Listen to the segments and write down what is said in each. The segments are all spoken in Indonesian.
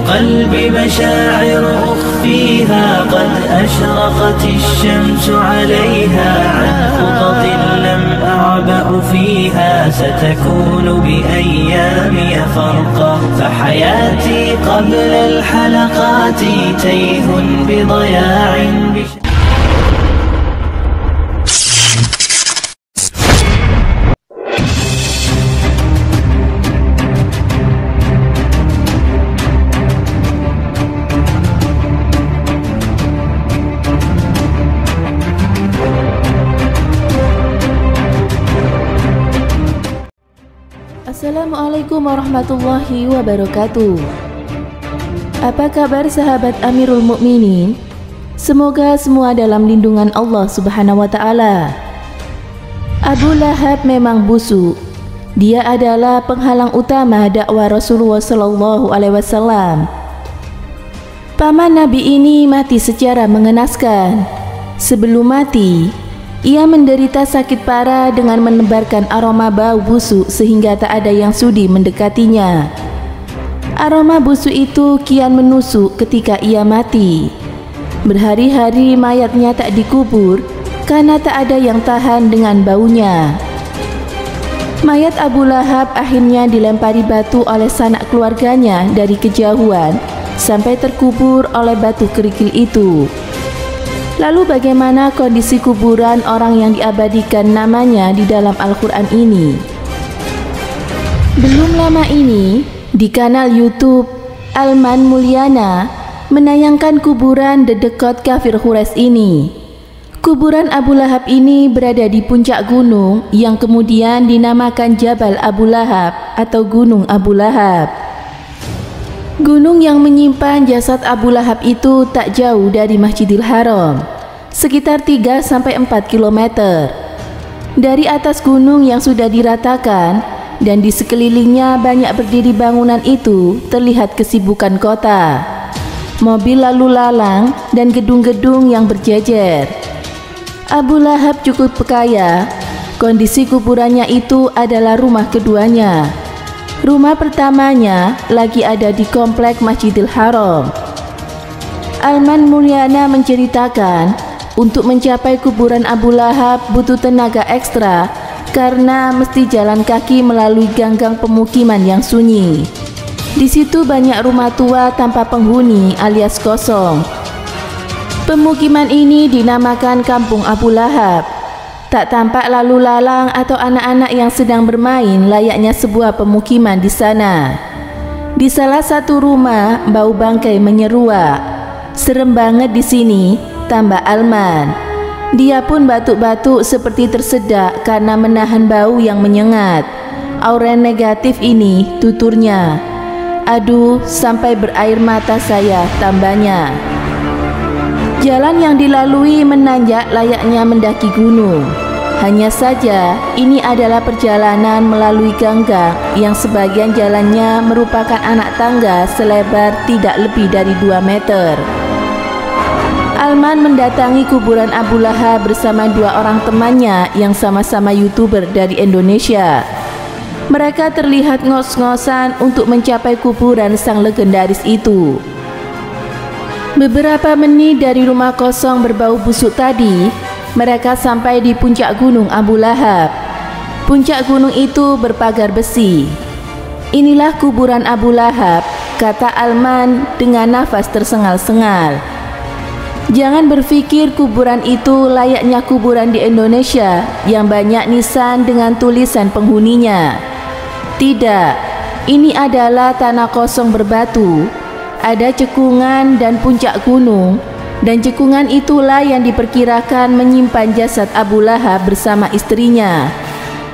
قلبي مشاعر أخفيها قد أشرقت الشمس عليها عن خطط لم أعبأ فيها ستكون بأيامي فرقا فحياتي قبل الحلقات تيه بضياع Assalamualaikum warahmatullahi wabarakatuh. Apa kabar sahabat Amirul Mukminin? Semoga semua dalam lindungan Allah Subhanahu wa taala. Abu Lahab memang busuk. Dia adalah penghalang utama dakwah Rasulullah sallallahu alaihi wasallam. Paman Nabi ini mati secara mengenaskan. Sebelum mati, ia menderita sakit parah dengan menebarkan aroma bau busuk sehingga tak ada yang sudi mendekatinya. Aroma busuk itu kian menusuk ketika ia mati. Berhari-hari mayatnya tak dikubur karena tak ada yang tahan dengan baunya. Mayat Abu Lahab akhirnya dilempari batu oleh sanak keluarganya dari kejauhan sampai terkubur oleh batu kerikil itu. Lalu bagaimana kondisi kuburan orang yang diabadikan namanya di dalam Al-Quran ini? Belum lama ini, di kanal YouTube Alman Mulyana menayangkan kuburan dedekot kafir Quraisy ini. Kuburan Abu Lahab ini berada di puncak gunung yang kemudian dinamakan Jabal Abu Lahab atau Gunung Abu Lahab. Gunung yang menyimpan jasad Abu Lahab itu tak jauh dari Masjidil Haram, sekitar 3-4 km. Dari atas gunung yang sudah diratakan dan di sekelilingnya banyak berdiri bangunan itu terlihat kesibukan kota. Mobil lalu lalang dan gedung-gedung yang berjejer. Abu Lahab cukup kaya. Kondisi kuburannya itu adalah rumah keduanya. Rumah pertamanya lagi ada di komplek Masjidil Haram. Alman Mulyana menceritakan, untuk mencapai kuburan Abu Lahab butuh tenaga ekstra karena mesti jalan kaki melalui gang-gang pemukiman yang sunyi. Di situ banyak rumah tua tanpa penghuni alias kosong. Pemukiman ini dinamakan Kampung Abu Lahab. Tak tampak lalu lalang atau anak-anak yang sedang bermain layaknya sebuah pemukiman di sana. Di salah satu rumah bau bangkai menyeruak. Serem banget di sini, tambah Alman. Dia pun batuk-batuk seperti tersedak karena menahan bau yang menyengat. Aura negatif ini, tuturnya. Aduh, sampai berair mata saya, tambahnya. Jalan yang dilalui menanjak layaknya mendaki gunung. Hanya saja, ini adalah perjalanan melalui gang-gang yang sebagian jalannya merupakan anak tangga selebar tidak lebih dari 2 meter. Alman mendatangi kuburan Abu Lahab bersama 2 orang temannya yang sama-sama YouTuber dari Indonesia. Mereka terlihat ngos-ngosan untuk mencapai kuburan sang legendaris itu. Beberapa menit dari rumah kosong berbau busuk tadi, mereka sampai di puncak gunung Abu Lahab. Puncak gunung itu berpagar besi. Inilah kuburan Abu Lahab, kata Alman dengan nafas tersengal-sengal. Jangan berpikir kuburan itu layaknya kuburan di Indonesia yang banyak nisan dengan tulisan penghuninya. Tidak, ini adalah tanah kosong berbatu. Ada cekungan dan puncak gunung, dan cekungan itulah yang diperkirakan menyimpan jasad Abu Lahab bersama istrinya.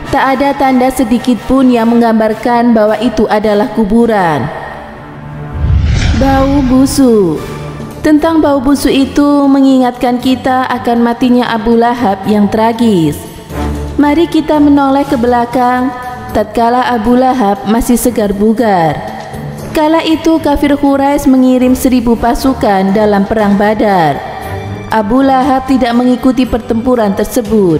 Tak ada tanda sedikit pun yang menggambarkan bahwa itu adalah kuburan. Bau busuk. Tentang bau busuk itu mengingatkan kita akan matinya Abu Lahab yang tragis. Mari kita menoleh ke belakang tatkala Abu Lahab masih segar bugar. Kala itu kafir Quraisy mengirim 1000 pasukan dalam perang Badar. Abu Lahab tidak mengikuti pertempuran tersebut.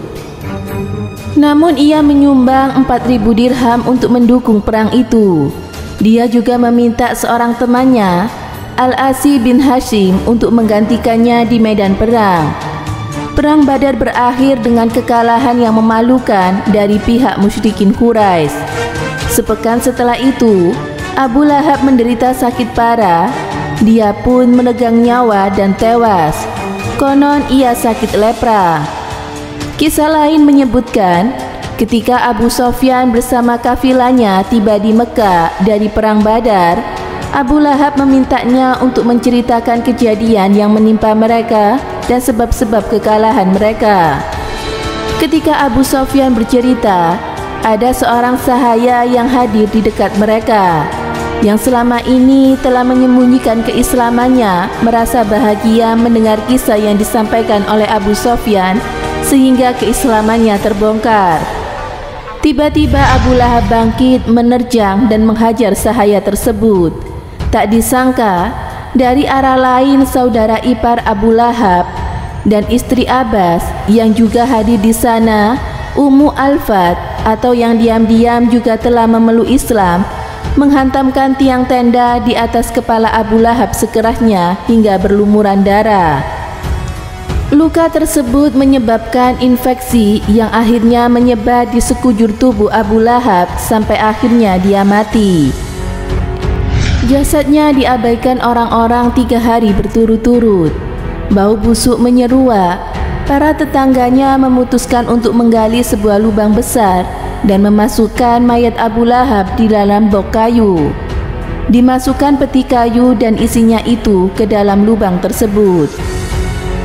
Namun ia menyumbang 4000 dirham untuk mendukung perang itu. Dia juga meminta seorang temannya, Al-Asi bin Hashim, untuk menggantikannya di medan perang. Perang Badar berakhir dengan kekalahan yang memalukan dari pihak musyrikin Quraisy. Sepekan setelah itu, Abu Lahab menderita sakit parah. Dia pun menegang nyawa dan tewas. Konon ia sakit lepra. Kisah lain menyebutkan, ketika Abu Sofyan bersama kafilahnya tiba di Mekah dari perang Badar, Abu Lahab memintanya untuk menceritakan kejadian yang menimpa mereka dan sebab-sebab kekalahan mereka. Ketika Abu Sofyan bercerita, ada seorang sahaya yang hadir di dekat mereka, yang selama ini telah menyembunyikan keislamannya, merasa bahagia mendengar kisah yang disampaikan oleh Abu Sofyan sehingga keislamannya terbongkar. Tiba-tiba Abu Lahab bangkit, menerjang dan menghajar sahaya tersebut. Tak disangka, dari arah lain saudara ipar Abu Lahab dan istri Abbas yang juga hadir di sana, Ummu Al-Fat, atau yang diam-diam juga telah memeluk Islam, menghantamkan tiang tenda di atas kepala Abu Lahab sekerasnya hingga berlumuran darah. Luka tersebut menyebabkan infeksi yang akhirnya menyebar di sekujur tubuh Abu Lahab sampai akhirnya dia mati. Jasadnya diabaikan orang-orang 3 hari berturut-turut. Bau busuk menyeruak. Para tetangganya memutuskan untuk menggali sebuah lubang besar dan memasukkan mayat Abu Lahab di dalam bok kayu. Dimasukkan peti kayu dan isinya itu ke dalam lubang tersebut.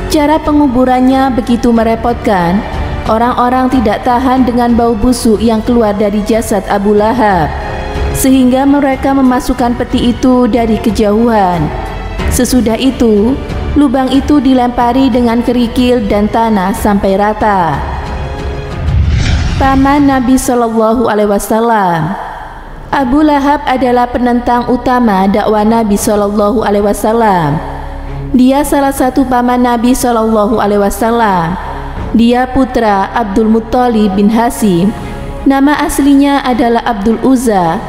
Cara penguburannya begitu merepotkan. Orang-orang tidak tahan dengan bau busuk yang keluar dari jasad Abu Lahab, sehingga mereka memasukkan peti itu dari kejauhan. Sesudah itu, lubang itu dilempari dengan kerikil dan tanah sampai rata. Paman Nabi Shallallahu Alaihi Wasallam. Abu Lahab adalah penentang utama dakwah Nabi Shallallahu Alaihi Wasallam. Dia salah satu paman Nabi Shallallahu Alaihi Wasallam. Dia putra Abdul Muttalib bin Hashim. Nama aslinya adalah Abdul Uzza.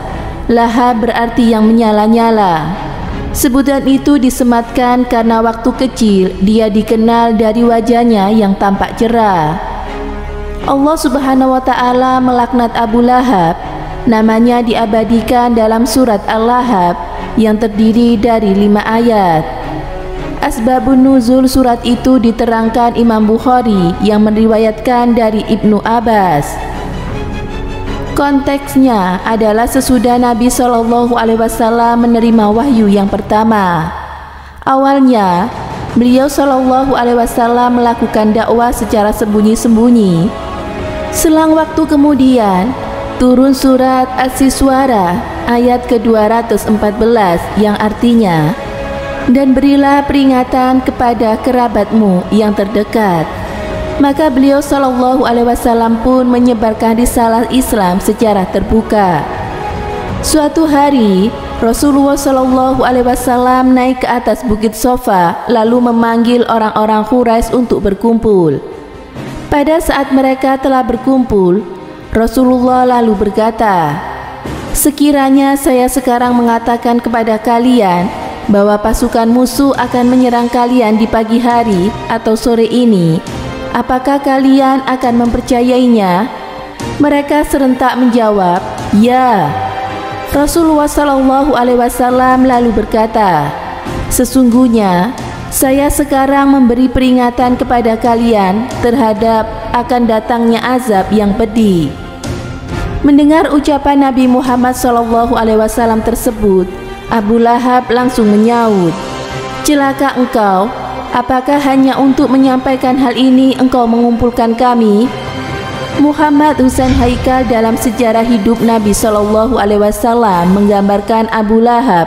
Lahab berarti yang menyala-nyala. Sebutan itu disematkan karena waktu kecil dia dikenal dari wajahnya yang tampak cerah. Allah Subhanahu wa Ta'ala melaknat Abu Lahab. Namanya diabadikan dalam surat Al-Lahab yang terdiri dari 5 ayat. Asbabun nuzul surat itu diterangkan Imam Bukhari yang meriwayatkan dari Ibnu Abbas. Konteksnya adalah sesudah Nabi Shallallahu Alaihi Wasallam menerima wahyu yang pertama. Awalnya, beliau Shallallahu Alaihi Wasallam melakukan dakwah secara sembunyi-sembunyi. Selang waktu kemudian, turun surat As-Siswara ayat ke-214 yang artinya, dan berilah peringatan kepada kerabatmu yang terdekat. Maka beliau Shallallahu Alaihi Wasallam pun menyebarkan risalah Islam secara terbuka. Suatu hari, Rasulullah Shallallahu Alaihi Wasallam naik ke atas bukit Sofa lalu memanggil orang-orang Quraisy untuk berkumpul. Pada saat mereka telah berkumpul, Rasulullah lalu berkata, "Sekiranya saya sekarang mengatakan kepada kalian bahwa pasukan musuh akan menyerang kalian di pagi hari atau sore ini, apakah kalian akan mempercayainya?" Mereka serentak menjawab, "Ya." Rasulullah Shallallahu Alaihi Wasallam lalu berkata, "Sesungguhnya saya sekarang memberi peringatan kepada kalian terhadap akan datangnya azab yang pedih." Mendengar ucapan Nabi Muhammad Shallallahu Alaihi Wasallam tersebut, Abu Lahab langsung menyaut, "Celaka engkau! Apakah hanya untuk menyampaikan hal ini engkau mengumpulkan kami?" Muhammad Husain Haikal dalam sejarah hidup Nabi Shallallahu Alaihi Wasallam menggambarkan Abu Lahab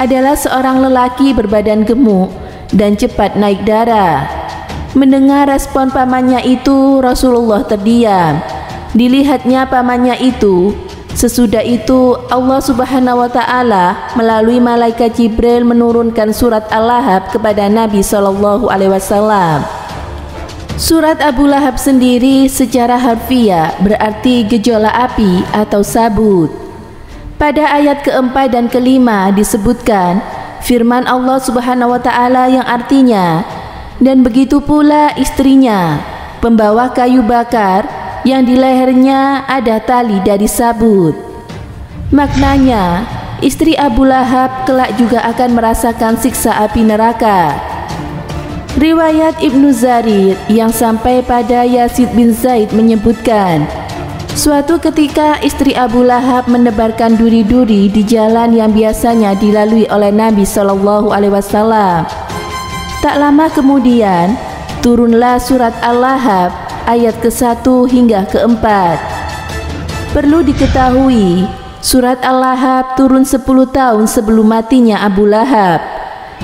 adalah seorang lelaki berbadan gemuk dan cepat naik darah. Mendengar respon pamannya itu, Rasulullah terdiam. Dilihatnya pamannya itu. Sesudah itu Allah Subhanahu wa Ta'ala melalui malaikat Jibril menurunkan surat Al-Lahab kepada Nabi Shallallahu Alaihi Wasallam. Surat Abu Lahab sendiri secara harfiah berarti gejolak api atau sabut. Pada ayat keempat dan kelima disebutkan firman Allah Subhanahu wa Ta'ala yang artinya, dan begitu pula istrinya, pembawa kayu bakar yang di lehernya ada tali dari sabut. Maknanya, istri Abu Lahab kelak juga akan merasakan siksa api neraka. Riwayat Ibnu Jarir yang sampai pada Yazid bin Zaid menyebutkan, suatu ketika istri Abu Lahab menebarkan duri-duri di jalan yang biasanya dilalui oleh Nabi Shallallahu Alaihi Wasallam. Tak lama kemudian turunlah surat Al-Lahab ayat ke-1 hingga ke-4. Perlu diketahui, surat Al-Lahab turun 10 tahun sebelum matinya Abu Lahab.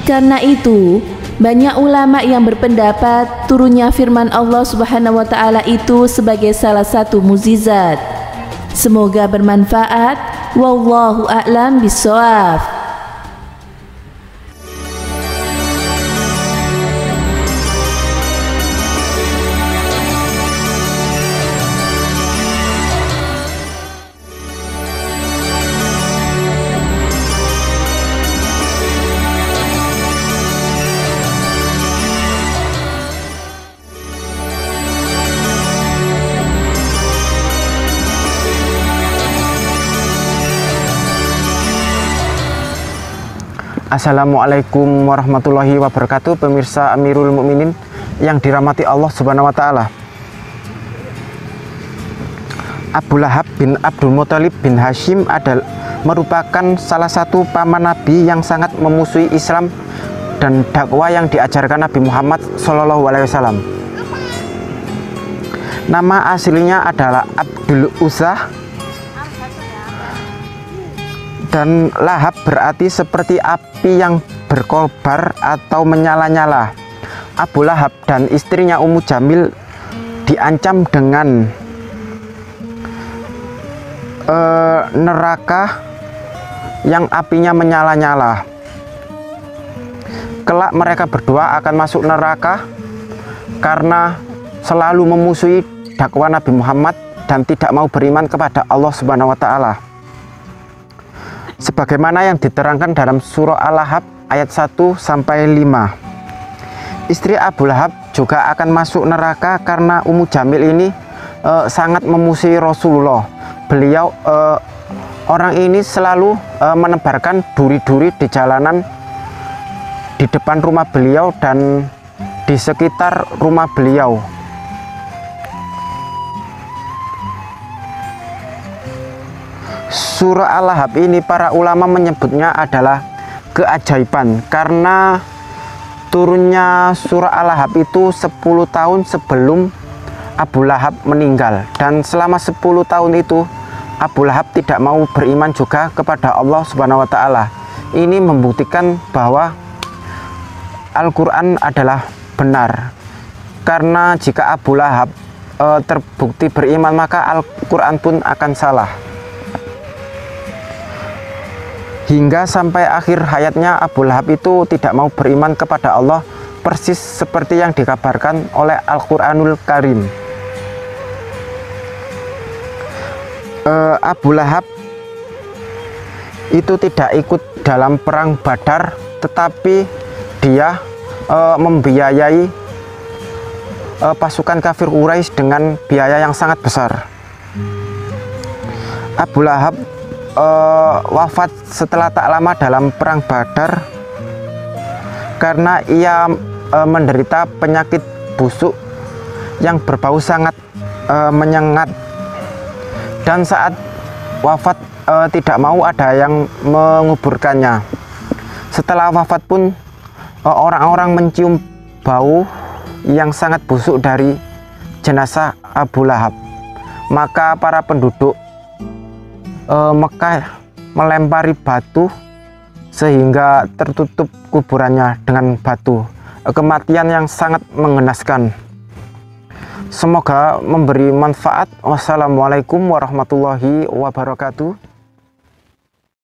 Karena itu, banyak ulama yang berpendapat turunnya firman Allah Subhanahu wa Ta'ala itu sebagai salah satu mukjizat. Semoga bermanfaat. Wallahu a'lam bishawab. Assalamualaikum warahmatullahi wabarakatuh, pemirsa Amirul Mukminin yang dirahmati Allah Subhanahu wa Ta'ala. Abu Lahab bin Abdul Muthalib bin Hashim merupakan salah satu paman Nabi yang sangat memusuhi Islam dan dakwah yang diajarkan Nabi Muhammad SAW. Nama aslinya adalah Abdul Uzza, dan Lahab berarti seperti api yang berkobar atau menyala-nyala. Abu Lahab dan istrinya Ummu Jamil diancam dengan neraka yang apinya menyala-nyala. Kelak mereka berdua akan masuk neraka karena selalu memusuhi dakwah Nabi Muhammad dan tidak mau beriman kepada Allah Subhanahu wa Ta'ala. Sebagaimana yang diterangkan dalam surah Al-Lahab ayat 1-5. Istri Abu Lahab juga akan masuk neraka karena Ummu Jamil ini sangat memusuhi Rasulullah. Beliau orang ini selalu menebarkan duri-duri di jalanan di depan rumah beliau dan di sekitar rumah beliau. Surah Al-Lahab ini para ulama menyebutnya adalah keajaiban karena turunnya surah Al-Lahab itu 10 tahun sebelum Abu Lahab meninggal, dan selama 10 tahun itu Abu Lahab tidak mau beriman juga kepada Allah Subhanahu wa Ta'ala. Ini membuktikan bahwa Al-Quran adalah benar, karena jika Abu Lahab terbukti beriman maka Al-Quran pun akan salah. Hingga sampai akhir hayatnya Abu Lahab itu tidak mau beriman kepada Allah, persis seperti yang dikabarkan oleh Al-Quranul Karim. Abu Lahab itu tidak ikut dalam perang Badar, tetapi dia membiayai pasukan kafir Quraisy dengan biaya yang sangat besar. Abu Lahab wafat setelah tak lama dalam perang Badar karena ia menderita penyakit busuk yang berbau sangat menyengat, dan saat wafat tidak mau ada yang menguburkannya. Setelah wafat pun orang-orang mencium bau yang sangat busuk dari jenazah Abu Lahab. Maka para penduduk Mekah melempari batu sehingga tertutup kuburannya dengan batu. Kematian yang sangat mengenaskan. Semoga memberi manfaat. Wassalamualaikum warahmatullahi wabarakatuh.